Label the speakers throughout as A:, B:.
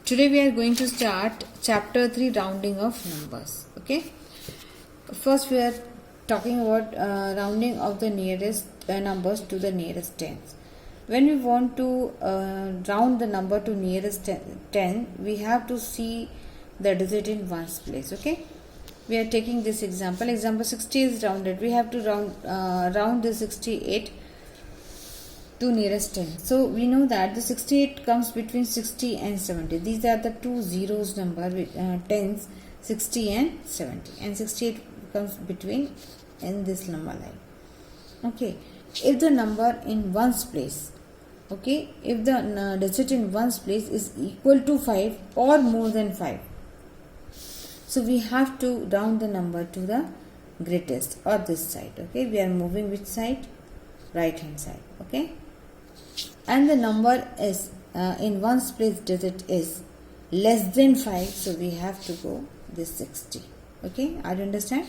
A: Today we are going to start chapter 3, rounding of numbers. Okay. First we are talking about rounding of the nearest numbers to the nearest tens. When we want to round the number to nearest 10, we have to see the digit in ones place. Okay. We are taking this example. Example 60 is rounded. We have to round the 68 to nearest 10. So we know that the 68 comes between 60 and 70. These are the two zeros number with tens, 60 and 70. And 68 comes between in this number line. Okay. If the number in ones place, okay, if the digit in ones place is equal to 5 or more than 5, so we have to round the number to the greatest or this side. Okay. We are moving which side? Right hand side. Okay. And the number is in ones place digit is less than 5, so we have to go this 60. Okay, I understand.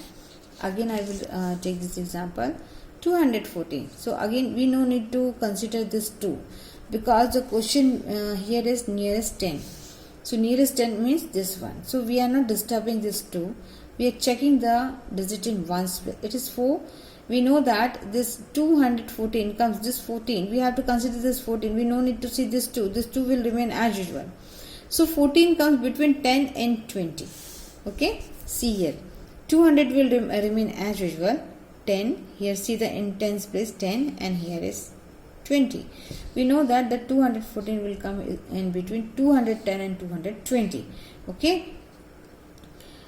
A: Again I will take this example 214. So again we no need to consider this 2 because the question here is nearest 10. So nearest 10 means this one. So we are not disturbing this 2. We are checking the digit in ones place. It is 4. We know that this 214 comes this 14. We have to consider this 14. We no need to see this 2. This 2 will remain as usual. So 14 comes between 10 and 20. Okay. See here. 200 will remain as usual. 10. Here see the in tens place 10 and here is 20. We know that the 214 will come in between 210 and 220. Okay.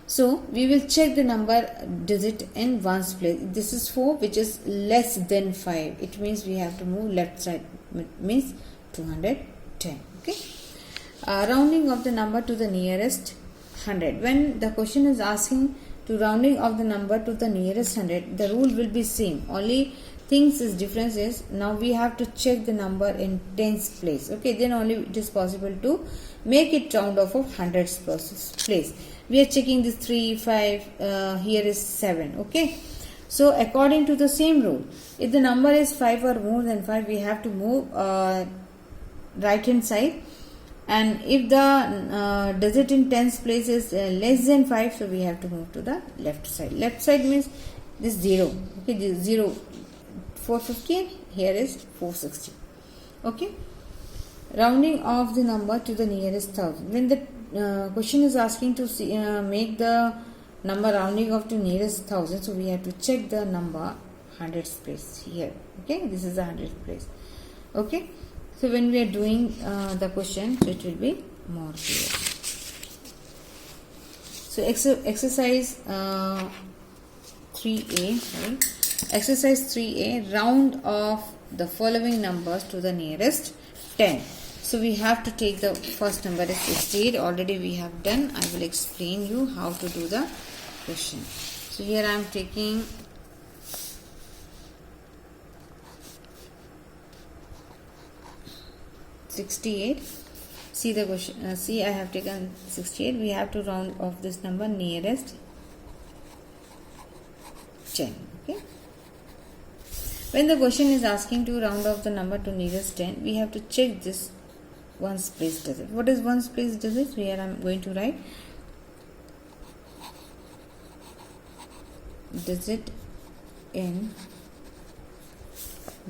A: So we will check the number digit in ones place. This is 4, which is less than 5. It means we have to move left side. It means 210. Okay. Rounding of the number to the nearest 100. When the question is asking to rounding of the number to the nearest 100, the rule will be same. Only things is difference is now we have to check the number in tens place. Okay. Then only it is possible to make it round off of hundreds place. We are checking this 3, 5, here is 7. Okay. So according to the same rule, if the number is 5 or more than 5, we have to move right hand side. And if the digit in tens place is less than 5, so we have to move to the left side. Left side means this 0. Okay, this 0, 450 and here is 460. Okay. Rounding of the number to the nearest 1000. When the question is asking to see, make the number rounding off to nearest 1000, so we have to check the number hundreds place here. Okay, this is the hundredth place. Okay, so when we are doing the question, so it will be more clear. So exercise 3A, right? Exercise 3A, round off the following numbers to the nearest 10. So we have to take the first number is 68. Already we have done. I will explain you how to do the question. So here I am taking 68. See the question. See, I have taken 68. We have to round off this number nearest 10. Okay. When the question is asking to round off the number to nearest 10, we have to check this ones place digit. What is ones place digit? Here I am going to write digit in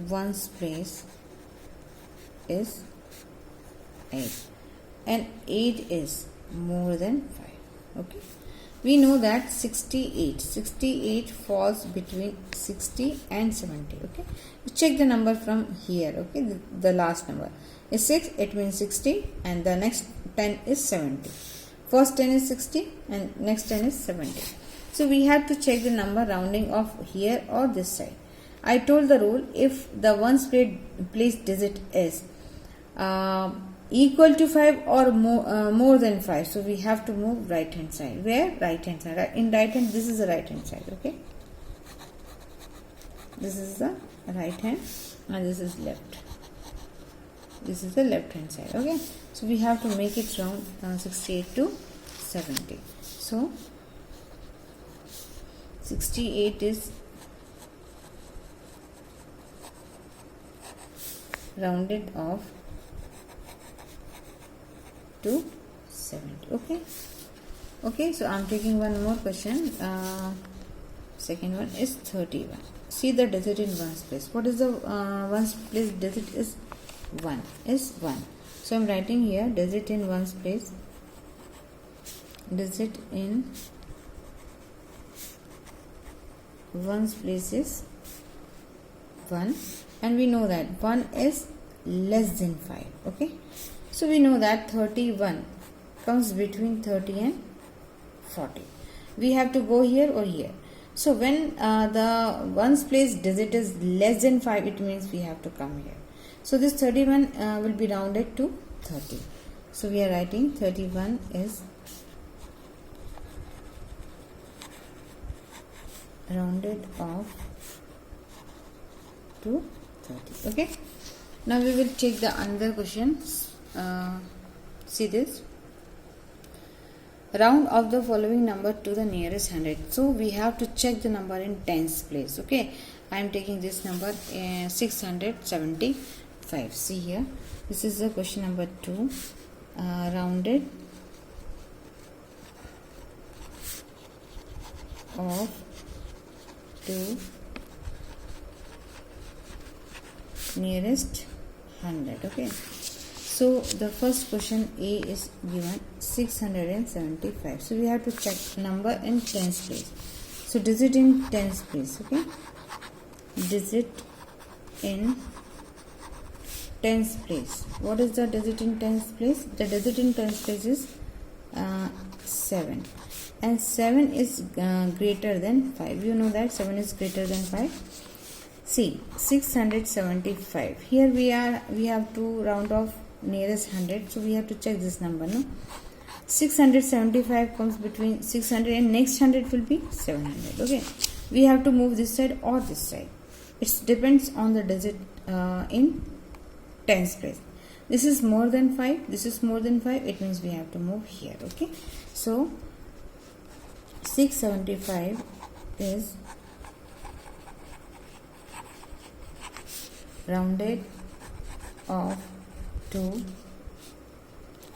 A: ones place is 8 and 8 is more than 5. Okay. We know that 68 falls between 60 and 70. Okay. We check the number from here. Okay. The last number is 6. It means 60 and the next 10 is 70. First 10 is 60 and next 10 is 70. So we have to check the number rounding off here or this side. I told the rule if the ones place digit is equal to 5 or more than 5. So we have to move right hand side. Where? Right hand side. In right hand, this is the right hand side. Okay. This is the right hand and this is left. This is the left hand side. Okay. So we have to make it round 68 to 70. So 68 is rounded off to 70. Okay, so I'm taking one more question. Second one is 31. See the digit in ones place. What is the ones place digit is 1. So I'm writing here digit in ones place. Digit in ones place is 1, and we know that 1 is less than 5. Okay, so we know that 31 comes between 30 and 40. We have to go here or here. So when the ones place digit is less than 5, it means we have to come here. So this 31 will be rounded to 30. So we are writing 31 is rounded off to 30. Okay, now we will take the another question. See this, round off the following number to the nearest 100. So we have to check the number in tens place. Okay, I am taking this number 675. See here, this is the question number 2, rounded off to nearest 100. Okay, so the first question A is given 675. So we have to check number in tens place. So digit in tens place. Okay, digit in tens place. What is the digit in tens place? The digit in tens place is 7, and 7 is greater than 5. You know that 7 is greater than 5. See, 675. Here we have to round off nearest 100, so we have to check this number. No, 675 comes between 600 and next 100 will be 700. Okay, we have to move this side or this side. It depends on the digit in tens place. This is more than 5. This is more than 5. It means we have to move here. Okay, so 675 is rounded off to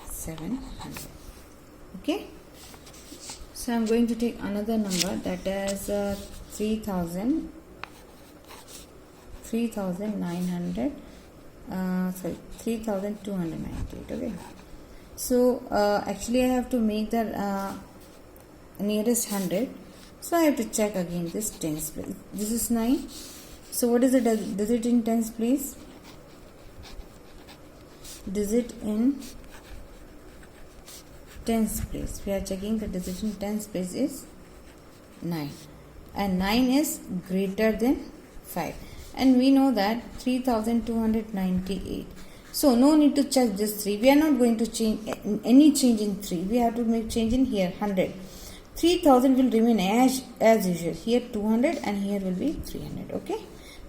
A: 700. Okay, so I'm going to take another number, that is 3298. Okay, so actually I have to make the nearest 100, so I have to check again this tens place. This is 9. So what is the digit in tens place? Digit in tens place, we are checking the digit in tens place is 9, and 9 is greater than 5, and we know that 3298. So no need to check this 3. We are not going to change any change in 3. We have to make change in here 100. 3000 will remain as usual. Here 200 and here will be 300. Okay,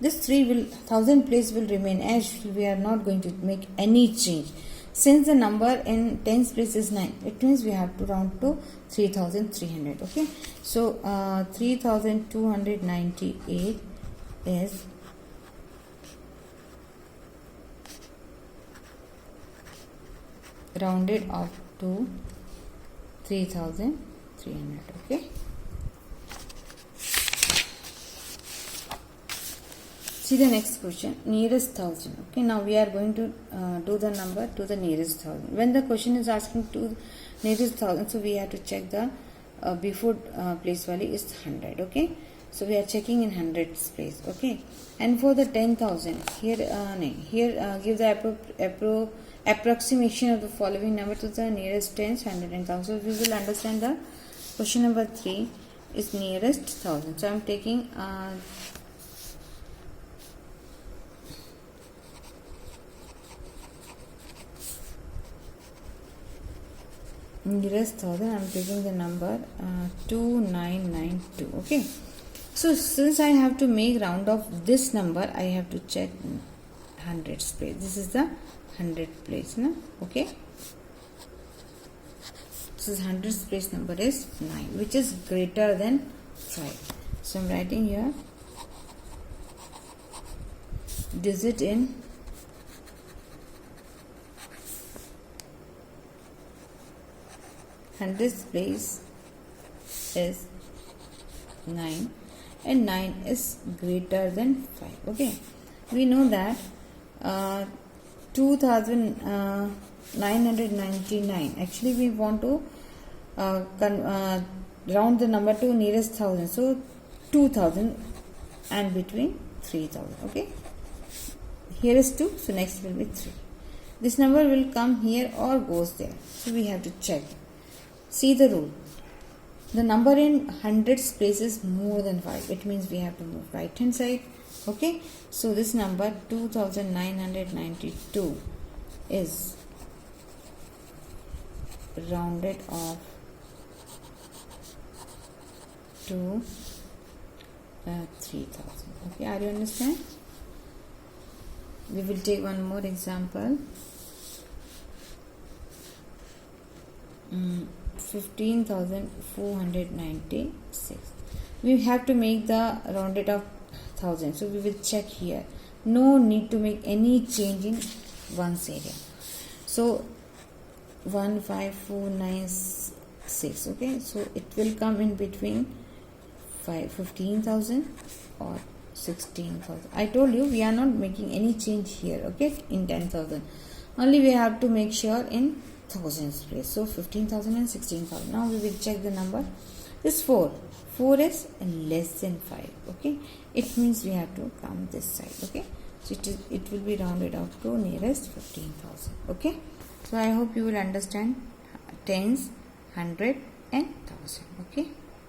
A: this 1000 place will remain as usual. We are not going to make any change. Since the number in tens place is 9, it means we have to round to 3300. Okay, so 3298 is rounded off to 3300. Okay, see the next question, nearest 1000. Okay, now we are going to do the number to the nearest 1000. When the question is asking to nearest 1000, so we have to check the before place value is 100. Okay, so we are checking in hundreds place. Okay, and for the 10,000, here give the approximation of the following number to the nearest tens, 100 and 1000. So we will understand the question number 3 is nearest 1000. So I am taking nearest 1000. I am taking the number 2992. Okay, so since I have to make round of this number, I have to check hundreds place. This is the 100 place. No? Okay, this is hundreds place number is 9, which is greater than 5. So I am writing here digit in hundredths place is 9 and 9 is greater than 5. Okay, we know that 2999, actually we want to round the number to nearest thousand, so 2000 and between 3000. Okay, here is 2, so next will be 3. This number will come here or goes there, so we have to check. See the rule. The number in hundreds place is more than 5. It means we have to move right hand side. Okay, so this number 2992 is rounded off to 3000. Okay, are you understand? We will take one more example. 15,496. We have to make the rounded of 1000, so we will check here. No need to make any change in one's area. So 15496. Okay, so it will come in between 15,000 or 16,000. I told you we are not making any change here. Okay, in 10,000 only we have to make sure in thousands place. So 15,000 and 16,000. Now we will check the number. This 4 is less than 5. Okay, it means we have to come this side. Okay, so it will be rounded off to nearest 15,000. Okay, so I hope you will understand tens, 100 and 1000. Okay.